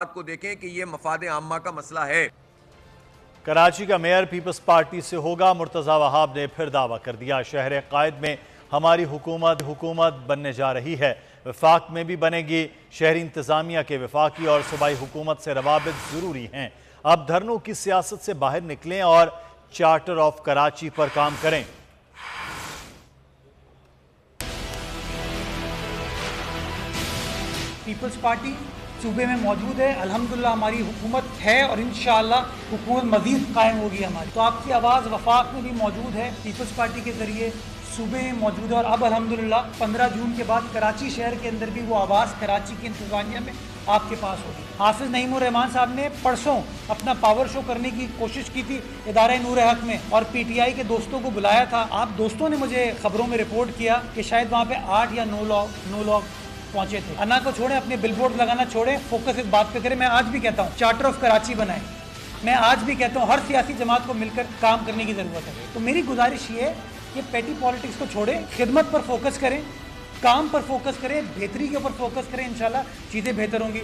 बात को देखें कि ये मफाद आम्मा का मसला है। कराची का मेयर पीपल्स पार्टी से होगा। मुर्तज़ा वहाब ने फिर दावा कर दिया, शहर कायद में हमारी हुकूमत बनने जा रही है, वफाक में भी बनेगी। शहरी इंतजामिया के वफाकी और सूबाई हुकूमत से रवाबित जरूरी हैं। अब धरनों की सियासत से बाहर निकलें और चार्टर ऑफ कराची पर काम करें। पीपल्स पार्टी सूबे में मौजूद है, अल्हम्दुलिल्लाह हमारी हुकूमत है और इंशाअल्लाह हुकूमत मज़ीद कायम होगी हमारी। तो आपकी आवाज़ वफाक में भी मौजूद है, पीपल्स पार्टी के ज़रिए सूबे में मौजूद है और अब अल्हम्दुलिल्लाह 15 जून के बाद कराची शहर के अंदर भी वो आवाज़ कराची की इंतज़ामिया में आपके पास होगी। हाफिज़ नईमुर रहमान साहब ने परसों अपना पावर शो करने की कोशिश की थी इदारे नूर हक में और PTI के दोस्तों को बुलाया था। आप दोस्तों ने मुझे खबरों में रिपोर्ट किया कि शायद वहाँ पे 8 या 9 लोग पहुंचे थे। अन्ना को छोड़ें, अपने बिलबोर्ड लगाना छोड़ें, फोकस इस बात पे करें। मैं आज भी कहता हूँ चार्टर ऑफ कराची बनाएं। मैं आज भी कहता हूँ हर सियासी जमात को मिलकर काम करने की जरूरत है। तो मेरी गुजारिश ये है कि पेटी पॉलिटिक्स को छोड़ें, खिदमत पर फोकस करें, काम पर फोकस करें, बेहतरी के ऊपर फोकस करें, इंशाल्लाह चीजें बेहतर होंगी।